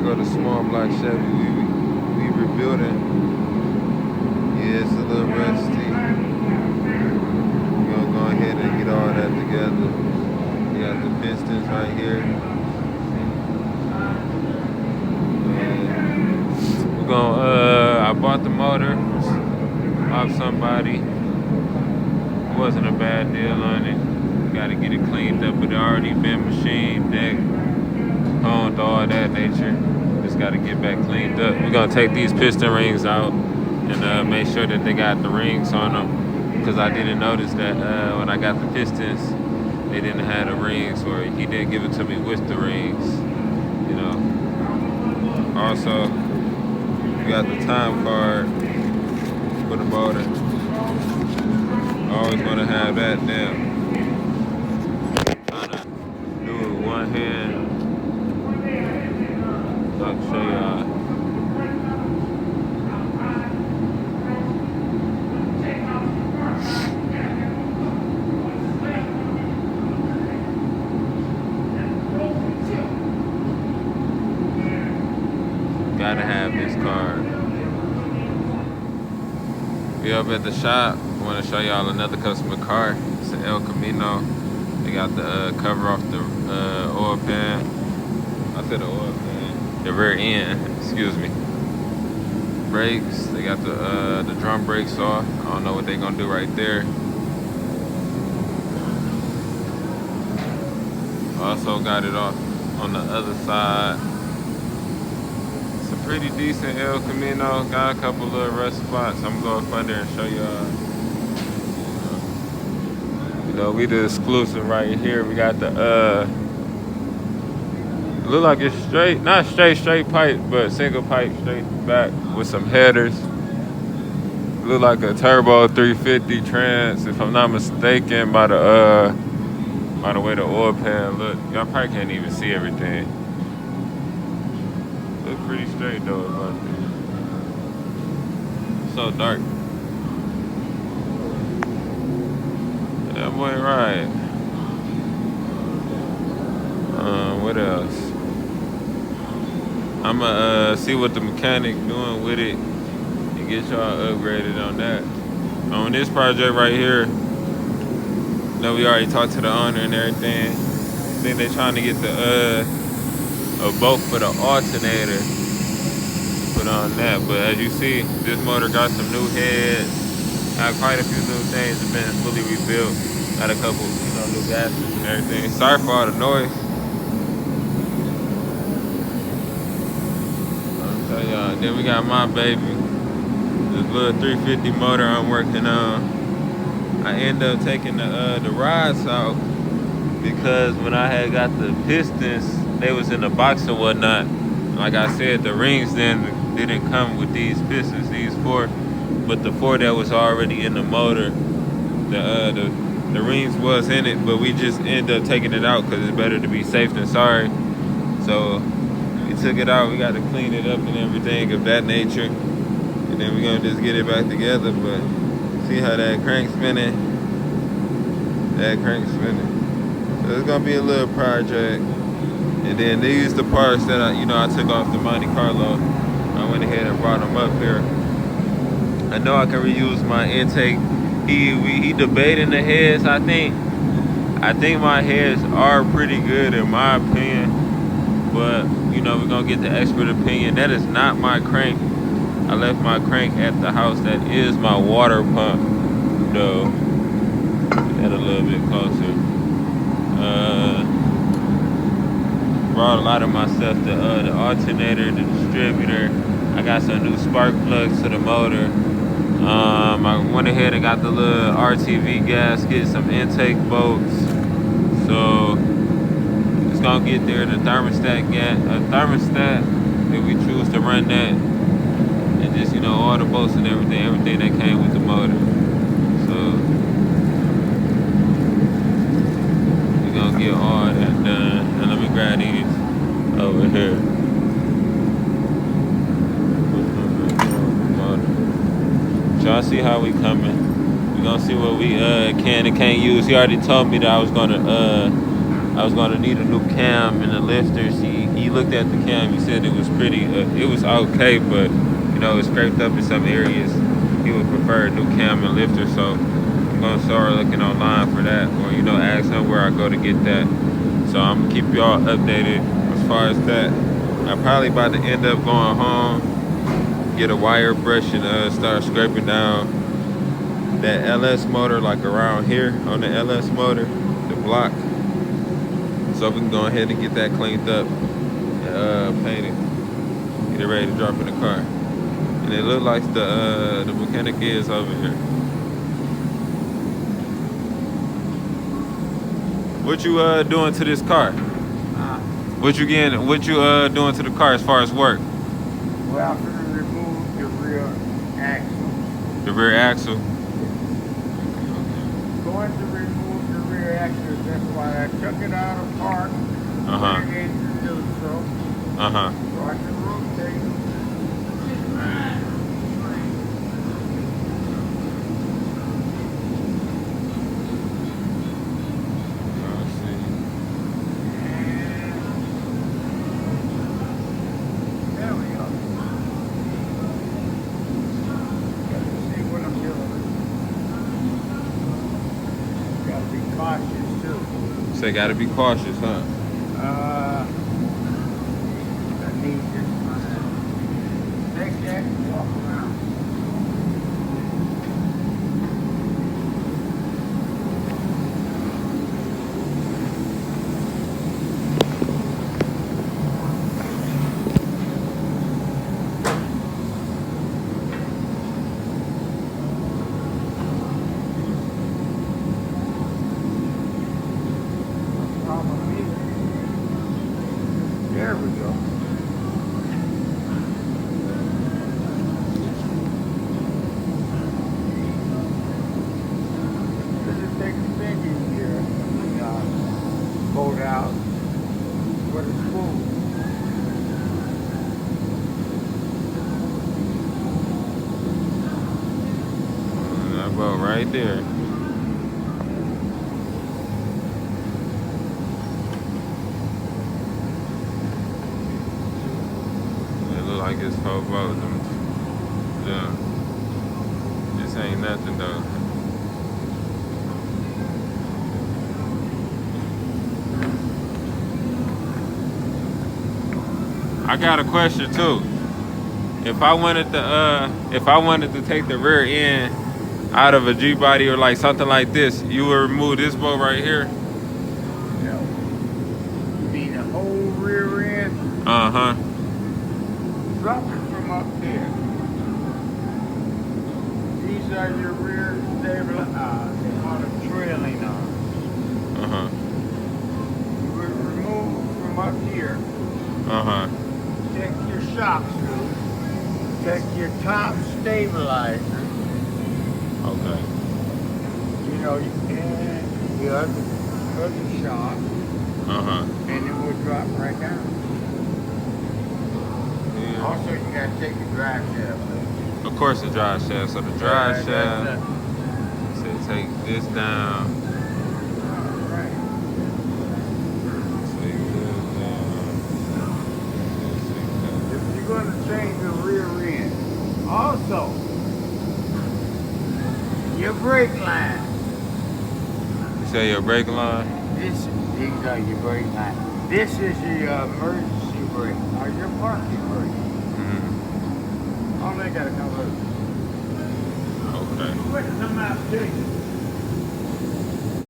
Here go the small block Chevy we rebuilding. Yeah, it's a little rusty. We're gonna go ahead and get all that together. We got the pistons right here. We're gonna I bought the motor off somebody. It wasn't a bad deal on it. Gotta get it cleaned up, but it already been machined, decked, honed, all that nature. Just gotta get back cleaned up. We're gonna take these piston rings out and make sure that they got the rings on them, because I didn't notice that when I got the pistons, they didn't have the rings, or he didn't give it to me with the rings, you know. Also, we got the time card for the motor. Always gonna have that down. Trying to do it with one hand. So I can show y'all. Gotta have this card. We up at the shop. I want to show y'all another customer car. It's an El Camino. They got the cover off the oil pan. I said the oil pan. The rear end, excuse me. Brakes. They got the drum brakes off. I don't know what they're gonna do right there. Also got it off on the other side. It's a pretty decent El Camino. Got a couple little rust spots. I'm gonna go up under and show y'all. You know, we the exclusive right here. We got the look like it's straight, not straight pipe, but single pipe straight back with some headers. Look like a turbo 350 trans, if I'm not mistaken, by the way the oil pan look. Y'all probably can't even see everything. Look pretty straight though, but it's so dark. That boy right. What else? I'ma see what the mechanic doing with it and get y'all upgraded on that. On this project right here, you know, we already talked to the owner and everything. I think they're trying to get the a bolt for the alternator put on that. But as you see, this motor got some new heads, got quite a few new things. It's been fully rebuilt. Got a couple, you know, new gaskets and everything. Sorry for all the noise. Then we got my baby, this little 350 motor I'm working on. I ended up taking the rods out because when I had got the pistons, they was in the box and whatnot. Like I said, the rings then didn't come with these pistons, these four, but the four that was already in the motor, the rings was in it, but we just ended up taking it out because it's better to be safe than sorry. So we took it out. We got to clean it up and everything of that nature, and then we're gonna just get it back together. But see how that crank's spinning? That crank's spinning. So it's gonna be a little project. And then these the parts that I took off the Monte Carlo. I went ahead and brought them up here. I know I can reuse my intake. He debating the heads. I think my heads are pretty good in my opinion, but you know, we're gonna get the expert opinion. That is not my crank. I left my crank at the house. That is my water pump though. Get that a little bit closer. Brought a lot of my stuff, the alternator, the distributor. I got some new spark plugs to the motor. I went ahead and got the little RTV gasket, some intake bolts. So it's gonna get there. The thermostat if we choose to run that, and just all the bolts and everything that came with the motor. So we're gonna get all that done. And let me grab these over here. Y'all see how we coming. We're gonna see what we can and can't use. He already told me that I was gonna I was gonna need a new cam and the lifters. He looked at the cam. He said it was pretty. It was okay, but you know it scraped up in some areas. He would prefer a new cam and lifter. So I'm gonna start looking online for that, or you know ask him where I go to get that. So I'm gonna keep y'all updated as far as that. I'm probably about to end up going home, get a wire brush and start scraping down that LS motor, like around here on the LS motor, the block. So we can go ahead and get that cleaned up and painted. Get it ready to drop in the car. And it looked like the mechanic is over here. What you doing to this car? What you doing to the car as far as work? Well, I'm going to remove the rear axle. The rear axle? Going to remove the rear axle. That's why I took it out of park. Put it into neutral. So I can rotate. Say gotta be cautious, huh? I need this one. Take that and walk around. There we go. This is taking thinking here. Pulled out with a spool. That boat right there. Like it's whole boat. Yeah. This ain't nothing though. I got a question too. If I wanted to take the rear end out of a G body or like something like this, you would remove this bolt right here? No. You mean the whole rear end? Drop it from up there. These are your rear stabilizers. They call them trailing arms. You would remove from up here. Take your shock screw. Take your top stabilizer. Okay. You know, and the other shock. And it will drop right down. Also, you gotta take the drive shaft. Of course, the drive shaft. So the drive shaft. So take this down. Right. Take this down. If you're gonna change the rear end, also your brake line. You say your brake line? These are your brake line. This is your emergency brake or your parking brake. All they gotta come loose. Okay. Quick, come out to you.